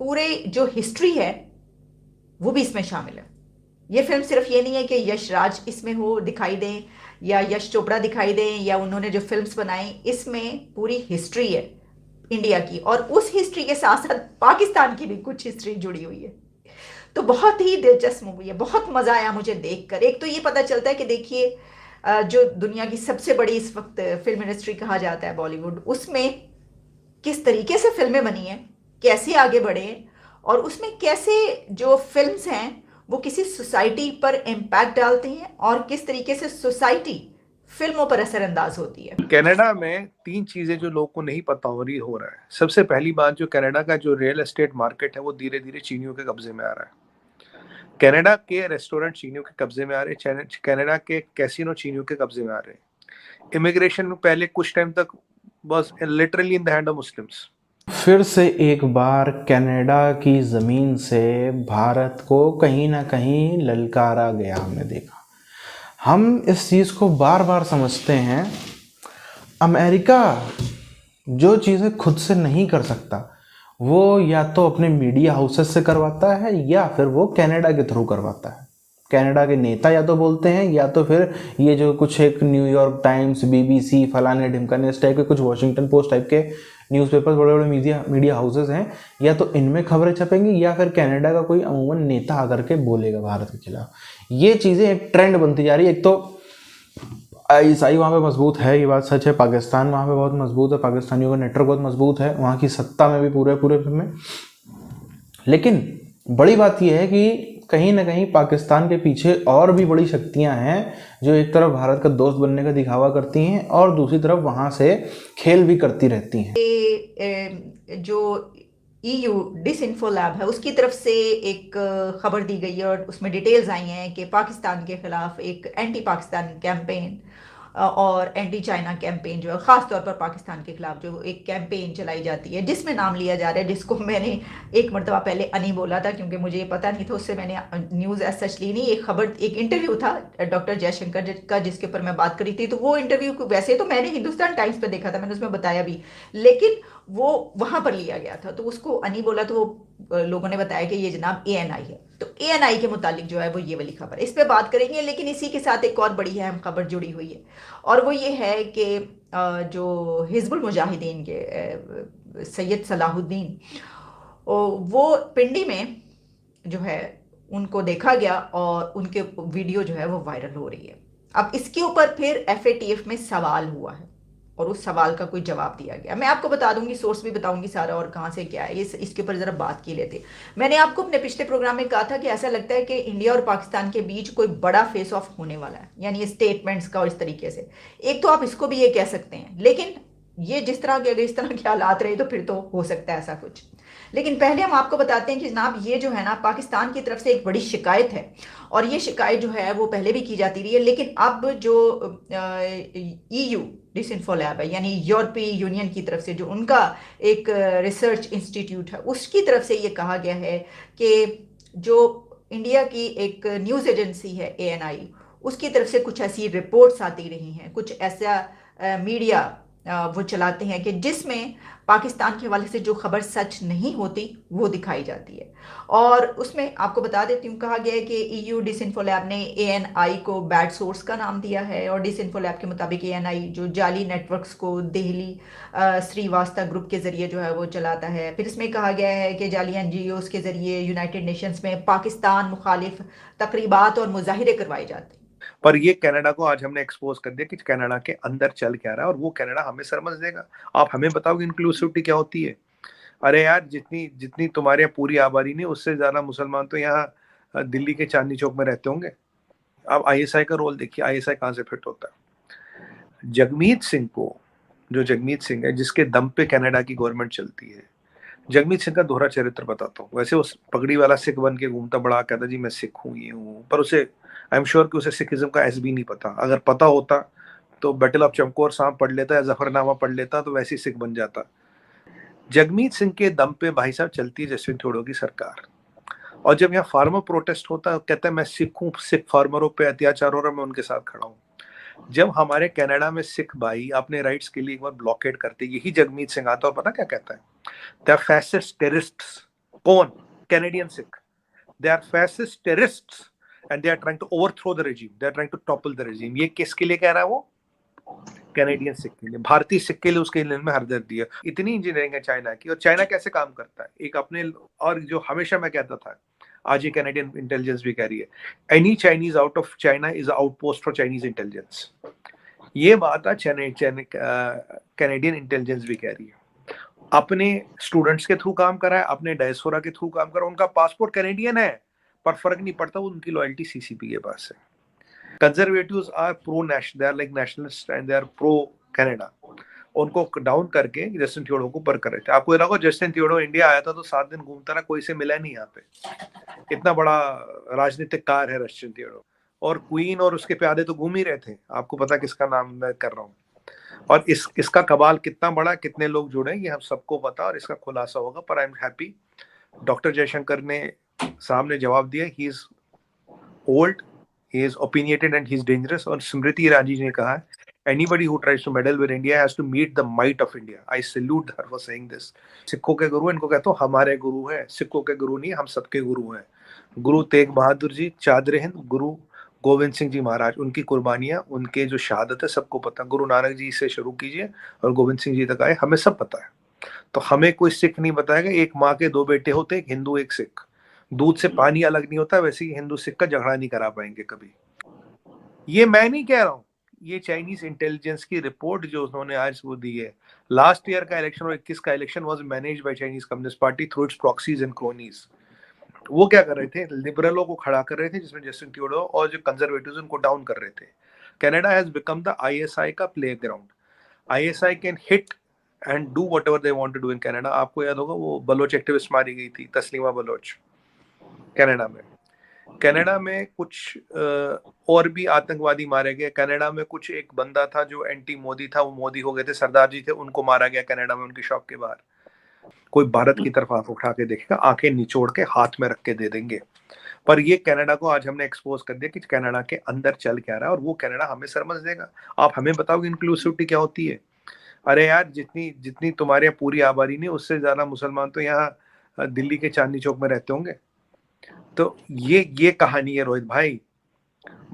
पूरे जो हिस्ट्री है वो भी इसमें शामिल है। ये फिल्म सिर्फ ये नहीं है कि यश राज इसमें हो दिखाई दें या यश चोपड़ा दिखाई दें या उन्होंने जो फिल्म्स बनाई, इसमें पूरी हिस्ट्री है इंडिया की, और उस हिस्ट्री के साथ साथ पाकिस्तान की भी कुछ हिस्ट्री जुड़ी हुई है। तो बहुत ही दिलचस्प मूवी है, बहुत मजा आया मुझे देखकर। एक तो ये पता चलता है कि देखिए जो दुनिया की सबसे बड़ी इस वक्त फिल्म इंडस्ट्री कहा जाता है बॉलीवुड, उसमें किस तरीके से फिल्में बनी हैं, कैसे आगे बढ़े हैं, और उसमें कैसे जो फिल्म्स हैं वो किसी सोसाइटी पर इम्पैक्ट डालती हैं और किस तरीके से सोसाइटी फिल्मों पर असरअंदाज होती है। कनाडा में 3 चीजें जो लोगों को नहीं पता हो रहा है। सबसे पहली बात, जो कनाडा का जो रियल एस्टेट मार्केट है वो धीरे धीरे चीनियों के कब्जे में आ रहा है। कनाडा के रेस्टोरेंट चीनियों के कब्जे में आ रहे हैं, कनाडा के कैसीनो चीनियों के कब्जे में आ रहे हैं। इमिग्रेशन में पहले कुछ टाइम तक was literally in the hand of Muslims। फिर से एक बार कनाडा की ज़मीन से भारत को कहीं ना कहीं ललकारा गया, हमने देखा। हम इस चीज़ को बार बार समझते हैं, अमेरिका जो चीज़ें खुद से नहीं कर सकता वो या तो अपने मीडिया हाउसेस से करवाता है या फिर वो कनाडा के थ्रू करवाता है। कनाडा के नेता या तो बोलते हैं या तो फिर ये जो कुछ एक न्यूयॉर्क टाइम्स, बीबीसी, फलाने ढिमकाने इस टाइप के कुछ वॉशिंगटन पोस्ट टाइप के न्यूज़पेपर्स, बड़े बड़े मीडिया हाउसेस हैं, या तो इनमें खबरें छपेंगी या फिर कनाडा का कोई अमूमन नेता आकर के बोलेगा भारत के खिलाफ। ये चीज़ें एक ट्रेंड बनती जा रही है। एक तो ईसाई वहाँ पे मजबूत है, ये बात सच है। पाकिस्तान वहाँ पे बहुत मजबूत है, पाकिस्तानियों का नेटवर्क बहुत मजबूत है, वहाँ की सत्ता में भी पूरे में। लेकिन बड़ी बात यह है कि कहीं ना कहीं पाकिस्तान के पीछे और भी बड़ी शक्तियां हैं जो एक तरफ भारत का दोस्त बनने का दिखावा करती हैं और दूसरी तरफ वहां से खेल भी करती रहती हैं। जो EU डिसइंफो लैब है उसकी तरफ से एक खबर दी गई है और उसमें डिटेल्स आई हैं कि पाकिस्तान के खिलाफ एक एंटी पाकिस्तान कैंपेन और एंटी चाइना कैंपेन जो है, ख़ास तौर पर पाकिस्तान के खिलाफ जो एक कैंपेन चलाई जाती है जिसमें नाम लिया जा रहा है, जिसको मैंने एक मरतबा पहले अनी बोला था क्योंकि मुझे ये पता नहीं था, उससे मैंने न्यूज़ एज सच ली नहीं। एक खबर, एक इंटरव्यू था डॉक्टर जयशंकर का जिसके ऊपर मैं बात करी थी। तो वो इंटरव्यू वैसे तो मैंने हिंदुस्तान टाइम्स पे देखा था, मैंने उसमें बताया भी, लेकिन वो वहां पर लिया गया था। तो उसको अनी बोला तो वो लोगों ने बताया कि ये जनाब ANI है। तो ANI के मुतालिक जो है वो ये वाली खबर, इस पे बात करेंगे। लेकिन इसी के साथ एक और बड़ी अहम खबर जुड़ी हुई है और वो ये है कि जो हिजबुल मुजाहिदीन के सैयद सलाहुद्दीन, वो पिंडी में जो है उनको देखा गया और उनके वीडियो जो है वो वायरल हो रही है। अब इसके ऊपर फिर FATF में सवाल हुआ है और उस सवाल का कोई जवाब दिया गया। मैं आपको बता दूंगी, सोर्स भी बताऊंगी सारा और कहाँ से क्या है, इसके ऊपर जरा बात की लेते। मैंने आपको अपने पिछले प्रोग्राम में कहा था कि ऐसा लगता है कि इंडिया और पाकिस्तान के बीच कोई बड़ा फेस ऑफ होने वाला है, यानी स्टेटमेंट्स का। और इस तरीके से एक तो आप इसको भी ये कह सकते हैं, लेकिन ये जिस तरह के, अगर इस तरह के हालात रहे तो फिर तो हो सकता है ऐसा कुछ। लेकिन पहले हम आपको बताते हैं कि जनाब ये जो है ना, पाकिस्तान की तरफ से एक बड़ी शिकायत है और ये शिकायत जो है वो पहले भी की जाती रही है। लेकिन अब जो EU डिसइंफो लैब है, यानी यूरोपीय यूनियन की तरफ से जो उनका एक रिसर्च इंस्टीट्यूट है, उसकी तरफ से ये कहा गया है कि जो इंडिया की एक न्यूज़ एजेंसी है ANI, उसकी तरफ से कुछ ऐसी रिपोर्ट्स आती रही हैं, कुछ ऐसा मीडिया वो चलाते हैं कि जिसमें पाकिस्तान के हवाले से जो खबर सच नहीं होती वो दिखाई जाती है। और उसमें आपको बता देती हूँ, कहा गया है कि EU डिसइंफो लैब ने ANI को बैड सोर्स का नाम दिया है और डिसइंफो लैब के मुताबिक ANI जो जाली नेटवर्क्स को दिल्ली श्रीवास्तव ग्रुप के जरिए जो है वो चलाता है। फिर इसमें कहा गया है कि जाली NGOs के जरिए यूनाइटेड नेशंस में पाकिस्तान मुखालिफ तकरीबात और मुजाहिरे करवाए जाते हैं। पर ये कनाडा को आज हमने एक्सपोज कर दिया कि कनाडा के अंदर चल क्या रहा है और वो कनाडा हमें समझ देगा। आप हमें बताओगे इंक्लूसिविटी क्या होती है? अरे यार, जितनी जितनी तुम्हारे यहाँ पूरी आबादी नहीं, उससे ज्यादा मुसलमान तो यहाँ दिल्ली के चांदनी चौक में रहते होंगे। आप ISI का रोल देखिए, ISI कहाँ से फिट होता है। जगमीत सिंह को, जो जगमीत सिंह है जिसके दम पे कनाडा की गवर्नमेंट चलती है, जगमीत सिंह का दोहरा चरित्र बताता हूँ। वैसे उस पगड़ी वाला सिख बन के घूमता, बड़ा कहता जी मैं सिख हूँ, ये हूँ, पर उसे आई एम श्योर कि उसे सिखिज्म का एस भी नहीं पता। अगर पता होता तो बैटल ऑफ चमकौर साहब पढ़ लेता या जफरनामा पढ़ लेता तो वैसे ही सिख बन जाता। जगमीत सिंह के दम पे भाई साहब चलती है जसवंत ठोडो की सरकार। और जब यहाँ फार्मर प्रोटेस्ट होता है, कहता है मैं सिख हूँ, सिख फार्मरों पे अत्याचार हो रहा है, मैं उनके साथ खड़ा हूँ। जब हमारे कनाडा में सिख भाई अपने राइट्स के लिए एक बार ब्लॉकेट करते, यही जगमीत सिंह आता और पता क्या कहता है? दे आर फैसिस्ट टेररिस्ट्स, कौन? Canadian Sikh. They are fascist terrorists and they are trying to overthrow the regime, they are trying to topple the regime. ये किसके लिए कह रहा है वो? कैनेडियन सिख के लिए। भारतीय सिख के लिए उसके लिए में हमदर्दी है। इतनी इंजीनियरिंग है चाइना की। और चाइना कैसे काम करता है एक अपने, और जो हमेशा मैं कहता था, आज ये कैनेडियन इंटेलिजेंस भी कह रही है, any Chinese out of China is outpost for Chinese intelligence. ये बात आज कैनेडियन इंटेलिजेंस भी कह रही है। अपने स्टूडेंट्स के थ्रू काम करा है, अपने डायस्पोरा के थ्रू काम करा, उनका पासपोर्ट कैनेडियन है पर फर्क नहीं पड़ता, उनकी लॉयल्टी सीसीपी के पास है। Conservatives are pro national, they are like nationalist and they are pro Canada. उनको डाउन करके जस्टिन ट्रूडो को ऊपर कर रहे थे। आपको लगा जस्टिन ट्रूडो इंडिया आया था तो 7 दिन घूमता रहा, कोई से मिला नहीं यहाँ पे। इतना बड़ा राजनीतिक कार है जस्टिन ट्रूडो। और क्वीन और उसके प्यादे तो घूम ही रहे थे। आपको पता किसका नाम मैं कर रहा हूँ। और इसका कबाल कितना बड़ा, कितने लोग जुड़े, ये हम सबको पता और इसका खुलासा होगा। पर I am happy doctor Jaishankar ने सामने जवाब दिया। He is old, he is opinionated and he is dangerous। और स्मृति ईरानी जी ने कहा है, anybody who tries to meddle with India has to meet the might of India। I salute her for saying this। सिखों के गुरु, इनको कहता हूँ हमारे गुरु हैं, सिखों के गुरु नहीं, हम सबके गुरु हैं। गुरु तेग बहादुर जी चादर हिंद, गुरु गोविंद सिंह जी महाराज, उनकी कुर्बानियां, उनके जो शहादत है सबको पता। गुरु नानक जी से शुरू कीजिए और गोविंद सिंह जी तक आए, हमें सब पता है। तो हमें कोई सिख नहीं बताएगा एक माँ के 2 बेटे होते, एक हिंदू एक सिख। दूध से पानी अलग नहीं होता, वैसे ही हिंदू सिख का झगड़ा नहीं करा पाएंगे कभी। ये मैं नहीं कह रहा हूँ, ये चाइनीज इंटेलिजेंस की रिपोर्ट जो उन्होंने आज वो दी है। लास्ट ईयर का इलेक्शन और 21 का election was managed by Chinese communist party through its proxies and cronies. वो क्या कर रहे थे? लिबरलों को खड़ा कर रहे थे, जिसमें जस्टिन ट्रूडो, और जो कंजर्वेटिव्स उनको डाउन कर रहे थे। Canada has become the ISI का playground. ISI can hit and do whatever they want to do in Canada. आपको याद होगा वो बलोच एक्टिविस्ट मारी गई थी, तस्लीमा बलोच, कनाडा में। कनाडा में कुछ और भी आतंकवादी मारे गए। कनाडा में कुछ एक बंदा था जो एंटी मोदी था, वो मोदी हो गए थे, सरदार जी थे, उनको मारा गया कनाडा में उनकी शॉप के बाहर। कोई भारत की तरफ आंख उठा के देखेगा, आंखें निचोड़ के हाथ में रख के दे देंगे। पर ये कनाडा को आज हमने एक्सपोज कर दिया कि कनाडा के अंदर चल क्या रहा है, और वो कनाडा हमें समझ देगा। आप हमें बताओगे इंक्लूसिविटी क्या होती है? अरे यार, जितनी जितनी तुम्हारे यहाँ पूरी आबादी नहीं, उससे ज्यादा मुसलमान तो यहाँ दिल्ली के चांदनी चौक में रहते होंगे। तो ये कहानी है रोहित भाई।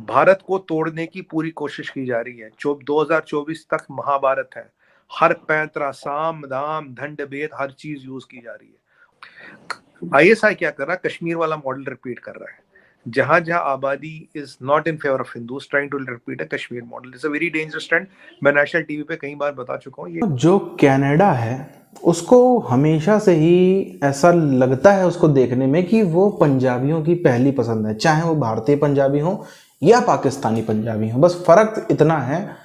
भारत को तोड़ने की पूरी कोशिश की जा रही है। 2024 तक महाभारत है। हर पैंतरा, साम दाम दंड भेद हर चीज यूज की जा रही है। आईएसआई क्या कर रहा है? कश्मीर वाला मॉडल रिपीट कर रहा है। जहां जहां आबादी is not in favour of Hindus, trying to repeat a Kashmir model. It's a very dangerous trend. मैं नेशनल टीवी पे कई बार बता चुका हूँ। ये जो कनाडा है उसको हमेशा से ही ऐसा लगता है उसको देखने में कि वो पंजाबियों की पहली पसंद है, चाहे वो भारतीय पंजाबी हो या पाकिस्तानी पंजाबी हो। बस फर्क इतना है,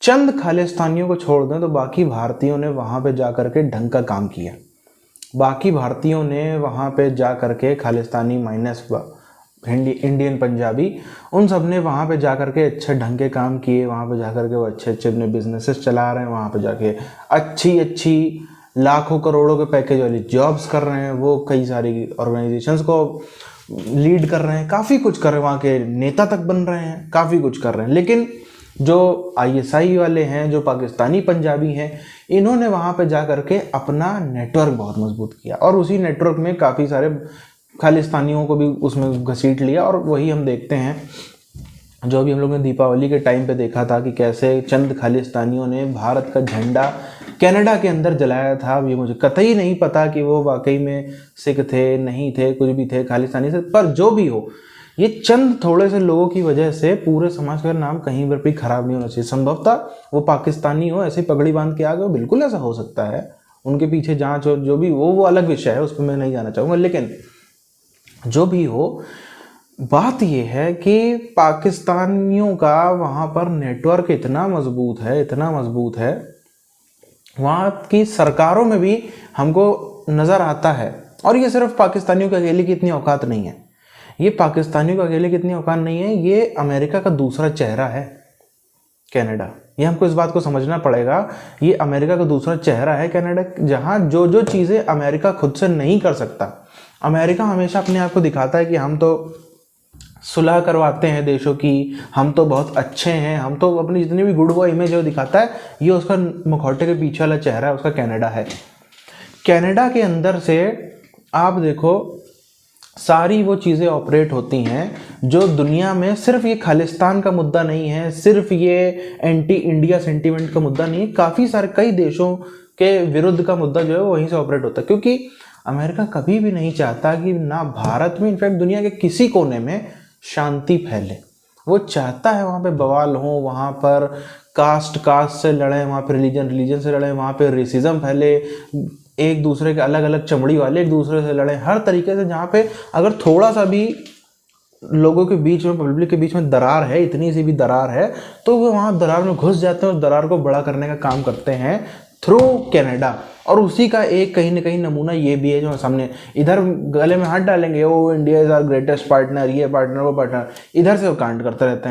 चंद खालिस्तानियों को छोड़ दें तो बाकी भारतीयों ने वहाँ पे जा करके ढंग का काम किया। बाकी भारतीयों ने वहाँ पे जा करके खालिस्तानी माइनस इंडियन पंजाबी, उन सब ने वहाँ पे जा करके अच्छे ढंग के काम किए। वहाँ पे जा करके वो अच्छे अच्छे अपने बिजनेसेस चला रहे हैं। वहाँ पे जाके अच्छी लाखों करोड़ों के पैकेज वाली जॉब्स कर रहे हैं। वो कई सारी ऑर्गेनाइजेशंस को लीड कर रहे हैं, काफ़ी कुछ कर रहे हैं, वहाँ के नेता तक बन रहे हैं, काफ़ी कुछ कर रहे हैं। लेकिन जो आईएसआई वाले हैं, जो पाकिस्तानी पंजाबी हैं, इन्होंने वहाँ पे जा करके अपना नेटवर्क बहुत मजबूत किया और उसी नेटवर्क में काफ़ी सारे खालिस्तानियों को भी उसमें घसीट लिया। और वही हम देखते हैं जो अभी हम लोग ने दीपावली के टाइम पे देखा था कि कैसे चंद खालिस्तानियों ने भारत का झंडा कनाडा के अंदर जलाया था। अब ये मुझे कतई नहीं पता कि वो वाकई में सिख थे, नहीं थे, कुछ भी थे खालिस्तानी से, पर जो भी हो, ये चंद थोड़े से लोगों की वजह से पूरे समाज का नाम कहीं पर भी खराब नहीं होना चाहिए। संभवतः वो पाकिस्तानी हो, ऐसे पगड़ी बांध के आ गए, बिल्कुल ऐसा हो सकता है। उनके पीछे जांच हो, जो भी वो अलग विषय है, उस पर मैं नहीं जाना चाहूँगा। लेकिन जो भी हो, बात यह है कि पाकिस्तानियों का वहाँ पर नेटवर्क इतना मजबूत है, वहाँ की सरकारों में भी हमको नज़र आता है। और ये सिर्फ पाकिस्तानियों के अकेले की इतनी औकात नहीं है, ये पाकिस्तानियों का अकेले की इतनी औकात नहीं है, ये अमेरिका का दूसरा चेहरा है कनाडा। ये हमको इस बात को समझना पड़ेगा, ये अमेरिका का दूसरा चेहरा है कनाडा, जहाँ जो चीज़ें अमेरिका खुद से नहीं कर सकता। अमेरिका हमेशा अपने आप को दिखाता है कि हम तो सुलह करवाते हैं देशों की, हम तो बहुत अच्छे हैं, हम तो अपनी जितनी भी गुड इमेज जो दिखाता है, ये उसका मुखौटे के पीछे वाला चेहरा है, उसका कनाडा है। कनाडा के अंदर से आप देखो सारी वो चीज़ें ऑपरेट होती हैं जो दुनिया में, सिर्फ ये खालिस्तान का मुद्दा नहीं है, सिर्फ ये एंटी इंडिया सेंटीमेंट का मुद्दा नहीं है, काफ़ी सारे कई देशों के विरुद्ध का मुद्दा जो है वो वहीं से ऑपरेट होता है। क्योंकि अमेरिका कभी भी नहीं चाहता कि ना भारत में, इनफैक्ट दुनिया के किसी कोने में शांति फैले। वो चाहता है वहाँ पे बवाल हो, वहाँ पर कास्ट से लड़े, वहाँ पे रिलीजन से लड़े, वहाँ पे रेसिज्म फैले, एक दूसरे के अलग अलग चमड़ी वाले एक दूसरे से लड़े, हर तरीके से। जहाँ पे अगर थोड़ा सा भी लोगों के बीच में, पब्लिक के बीच में दरार है, इतनी सी भी दरार है, तो वो वहाँ दरार में घुस जाते हैं और दरार को बड़ा करने का काम करते हैं थ्रू कनाडा। और उसी का एक कहीं ना कहीं नमूना ये भी है जो सामने, इधर गले में हाथ डालेंगे, वो India is our greatest partner, ये पार्टनर वो पार्टनर, इधर से वो कांड करते रहते हैं।